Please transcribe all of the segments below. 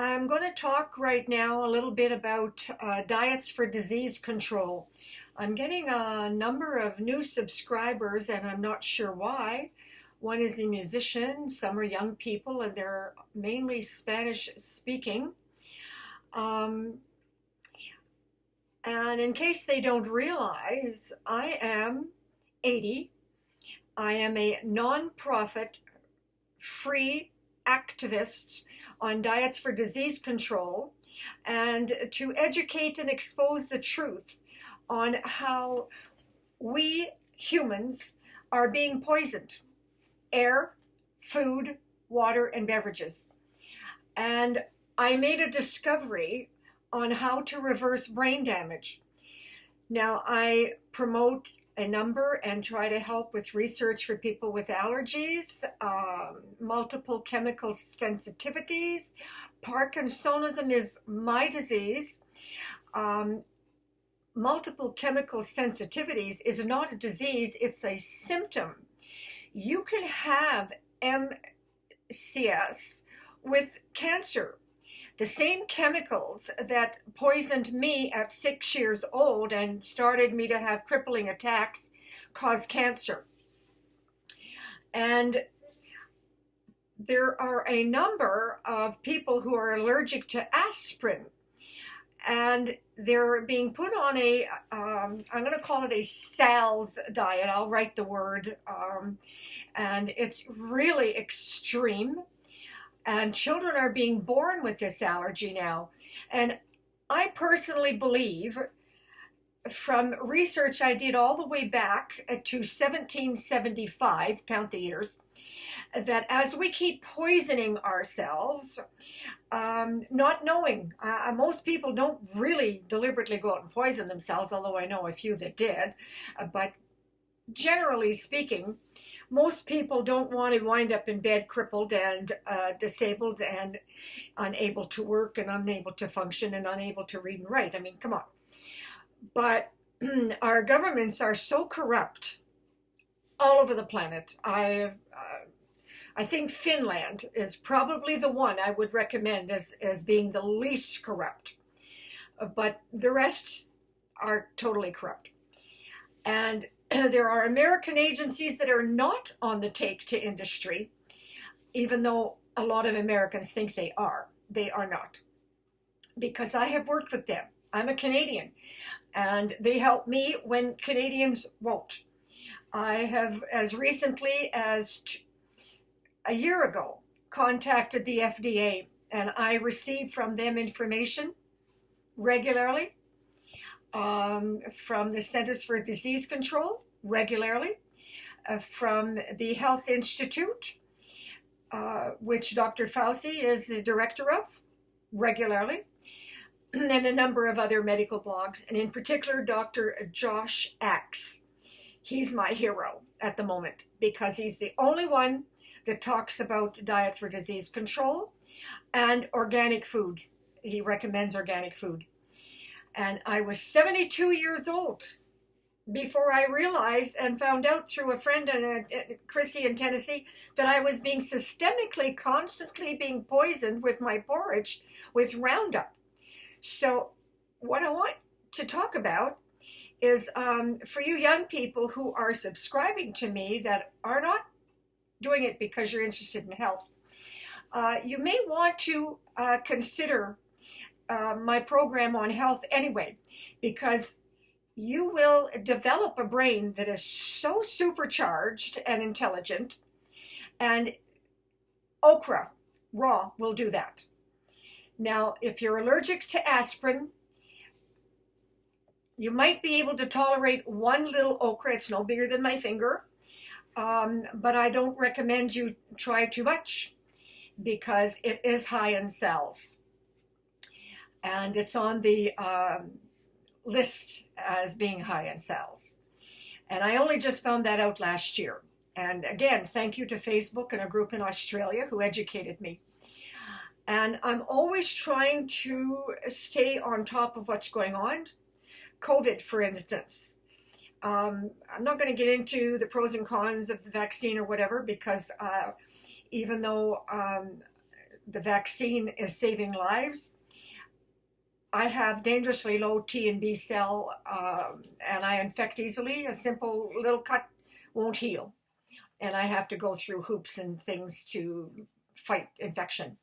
I'm going to talk right now a little bit about diets for disease control. I'm getting a number of new subscribers, and I'm not sure why. One is a musician, some are young people, and they're mainly Spanish speaking. Um, and in case they don't realize, I am 80. I am a nonprofit free activists on diets for disease control and to educate and expose the truth on how we humans are being poisoned: air, food, water, and beverages. And I made a discovery on how to reverse brain damage. Now, I promote a number and try to help with research for people with allergies, multiple chemical sensitivities. Parkinsonism is my disease. Um, Multiple chemical sensitivities is not a disease, it's a symptom. You can have MCS with cancer. The same chemicals that poisoned me at 6 years old and started me to have crippling attacks cause cancer. And there are a number of people who are allergic to aspirin, and they're being put on I'm going to call it a SALS diet. I'll write the word, and it's really extreme. And children are being born with this allergy now. And I personally believe, from research I did all the way back to 1775, count the years, that as we keep poisoning ourselves, not knowing, most people don't really deliberately go out and poison themselves, although I know a few that did, but generally speaking, most people don't want to wind up in bed crippled and disabled and unable to work and unable to function and unable to read and write. I mean, come on. But our governments are so corrupt all over the planet. I think Finland is probably the one I would recommend as being the least corrupt. But the rest are totally corrupt. And there are American agencies that are not on the take to industry, even though a lot of Americans think they are. They are not. Because I have worked with them. I'm a Canadian, and they help me when Canadians won't. I have, as recently as a year ago, contacted the FDA, and I receive from them information regularly, from the Centers for Disease Control regularly, from the Health Institute, which Dr. Fauci is the director of, regularly, and a number of other medical blogs, and in particular Dr. Josh Axe. He's my hero at the moment because he's the only one that talks about diet for disease control and organic food. He recommends organic food. And I was 72 years old before I realized and found out through a friend and Chrissy in Tennessee that I was being systemically, constantly being poisoned with my porridge with Roundup. So what I want to talk about is for you young people who are subscribing to me that are not doing it because you're interested in health, you may want to consider my program on health anyway, because you will develop a brain that is so supercharged and intelligent, and okra raw will do that. Now, if you're allergic to aspirin, you might be able to tolerate one little okra. It's no bigger than my finger, but I don't recommend you try too much because it is high in cells. And it's on the list as being high in cells. And I only just found that out last year. And again, thank you to Facebook and a group in Australia who educated me. And I'm always trying to stay on top of what's going on. COVID, for instance. I'm not going to get into the pros and cons of the vaccine or whatever, because even though the vaccine is saving lives. I have dangerously low T and B cell, and I infect easily. A simple little cut won't heal, and I have to go through hoops and things to fight infection.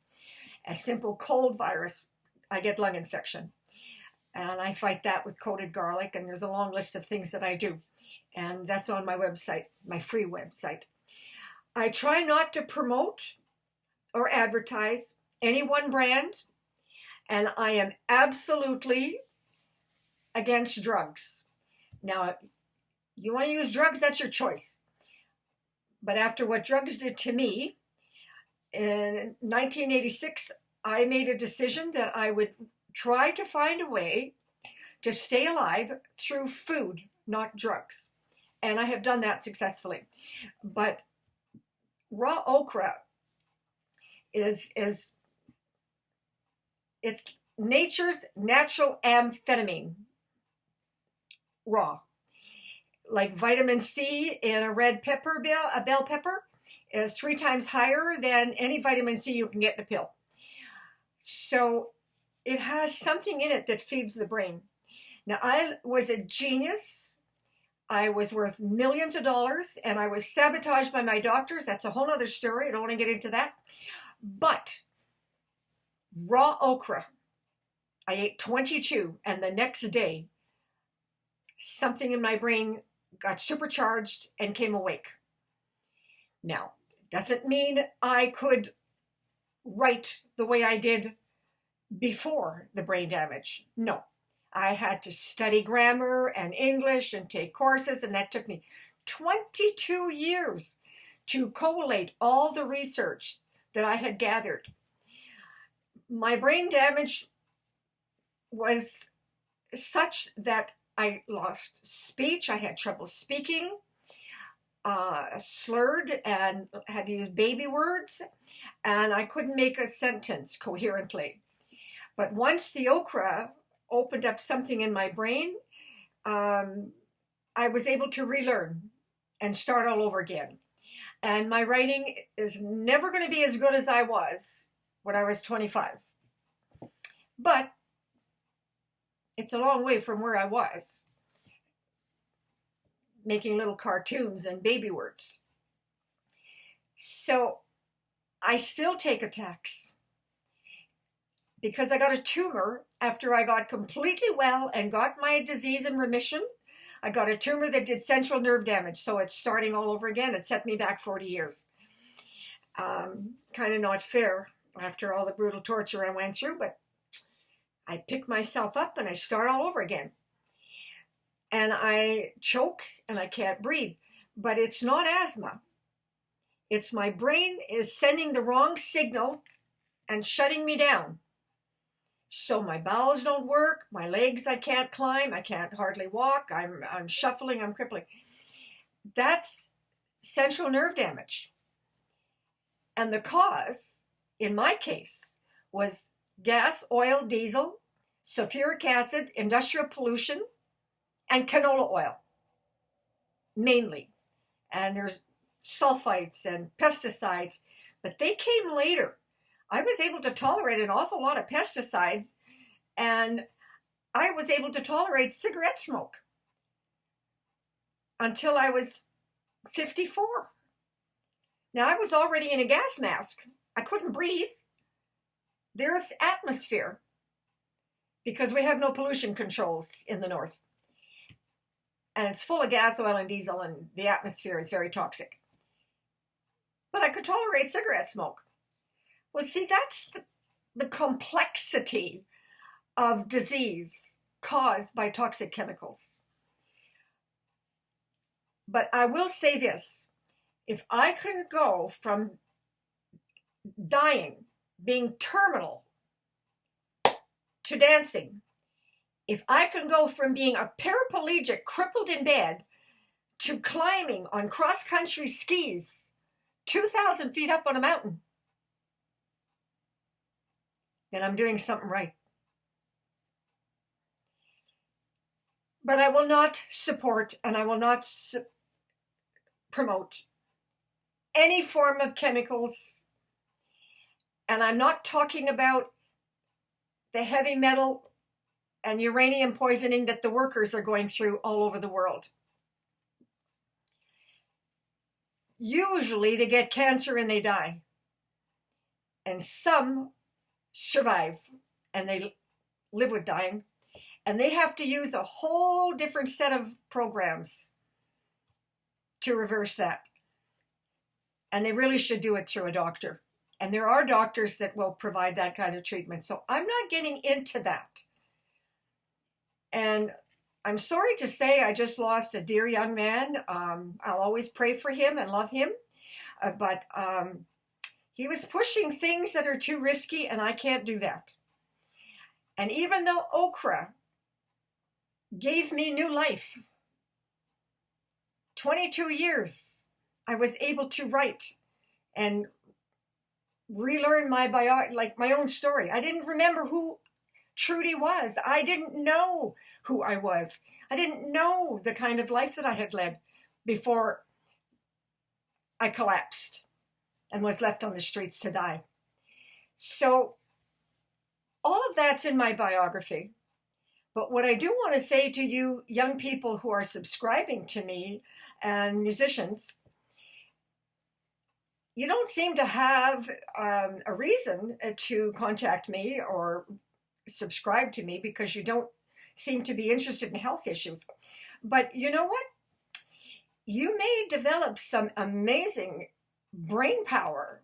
A simple cold virus, I get lung infection, and I fight that with coated garlic, and there's a long list of things that I do, and that's on my website, my free website. I try not to promote or advertise any one brand, and I am absolutely against drugs. Now, you want to use drugs, that's your choice. But after what drugs did to me, in 1986, I made a decision that I would try to find a way to stay alive through food, not drugs. And I have done that successfully. But raw okra is it's nature's natural amphetamine, raw. Like vitamin C in a red pepper, a bell pepper, is 3 times higher than any vitamin C you can get in a pill. So it has something in it that feeds the brain. Now, I was a genius. I was worth millions of dollars, and I was sabotaged by my doctors. That's a whole other story. I don't want to get into that. But raw okra, I ate 22, and the next day, something in my brain got supercharged and came awake. Now, doesn't mean I could write the way I did before the brain damage. No, I had to study grammar and English and take courses, and that took me 22 years to collate all the research that I had gathered. My brain damage was such that I lost speech. I had trouble speaking, slurred, and had to use baby words, and I couldn't make a sentence coherently. But once the okra opened up something in my brain, I was able to relearn and start all over again. And my writing is never going to be as good as I was when I was 25. But it's a long way from where I was, making little cartoons and baby words. So I still take attacks because I got a tumor after I got completely well and got my disease in remission. I got a tumor that did central nerve damage, so it's starting all over again. It set me back 40 years. Kind of not fair after all the brutal torture I went through, but I pick myself up and I start all over again. And I choke and I can't breathe. But it's not asthma. It's my brain is sending the wrong signal and shutting me down. So my bowels don't work, my legs I can't climb, I can't hardly walk, I'm shuffling, I'm crippling. That's central nerve damage. And the cause, in my case, was gas, oil, diesel, sulfuric acid, industrial pollution, and canola oil, mainly. And there's sulfites and pesticides, but they came later. I was able to tolerate an awful lot of pesticides, and I was able to tolerate cigarette smoke until I was 54. Now, I was already in a gas mask. I couldn't breathe. The Earth's atmosphere, because we have no pollution controls in the north. And it's full of gas, oil, and diesel, and the atmosphere is very toxic. But I could tolerate cigarette smoke. Well, see, that's the complexity of disease caused by toxic chemicals. But I will say this, if I can go from dying, being terminal, to dancing, if I can go from being a paraplegic crippled in bed to climbing on cross-country skis 2,000 feet up on a mountain, then I'm doing something right. But I will not support and I will not promote any form of chemicals, And I'm not talking about the heavy metal and uranium poisoning that the workers are going through all over the world. Usually they get cancer and they die. And some survive and they live with dying. And they have to use a whole different set of programs to reverse that. And they really should do it through a doctor. And there are doctors that will provide that kind of treatment. So I'm not getting into that. And I'm sorry to say I just lost a dear young man. I'll always pray for him and love him. But he was pushing things that are too risky, and I can't do that. And even though Okra gave me new life, 22 years, I was able to write and relearn my my own story. I didn't remember who Trudi was. I didn't know who I was. I didn't know the kind of life that I had led before I collapsed and was left on the streets to die. So all of that's in my biography. But what I do want to say to you young people who are subscribing to me and musicians, you don't seem to have a reason to contact me or subscribe to me because you don't seem to be interested in health issues. But you know what? You may develop some amazing brain power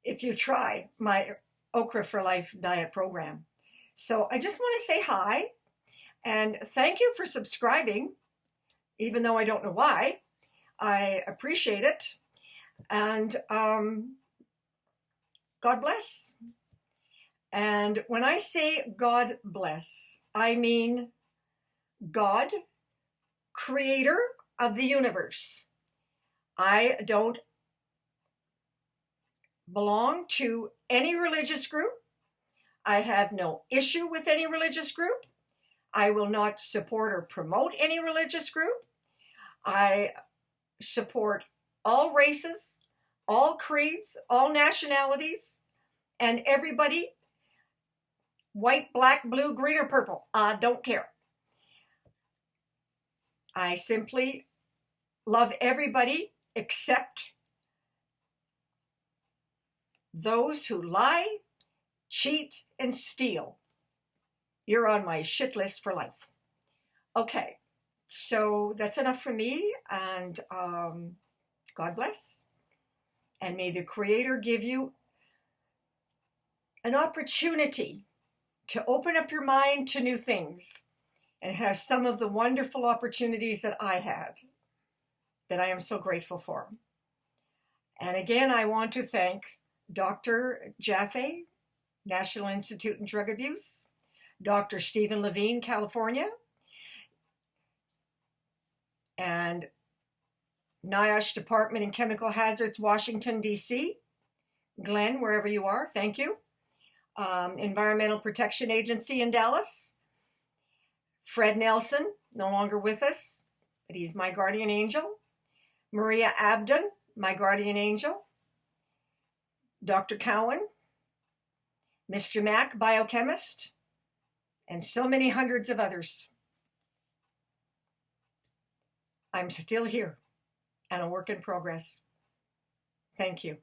if you try my Okra for Life diet program. So I just want to say hi and thank you for subscribing, even though I don't know why. I appreciate it. And God bless. And when I say God bless, I mean God, creator of the universe. I don't belong to any religious group. I have no issue with any religious group. I will not support or promote any religious group. I support all races, all creeds, all nationalities, and everybody, white, black, blue, green, or purple. I don't care. I simply love everybody except those who lie, cheat, and steal. You're on my shit list for life. Okay, so that's enough for me, and God bless. And may the Creator give you an opportunity to open up your mind to new things and have some of the wonderful opportunities that I had, that I am so grateful for. And again, I want to thank Dr. Jaffe, National Institute on Drug Abuse, Dr. Stephen Levine, California, and NIOSH Department in Chemical Hazards, Washington, D.C. Glenn, wherever you are, thank you. Environmental Protection Agency in Dallas. Fred Nelson, no longer with us, but he's my guardian angel. Maria Abdon, my guardian angel. Dr. Cowan, Mr. Mack, biochemist, and so many hundreds of others. I'm still here and a work in progress. Thank you.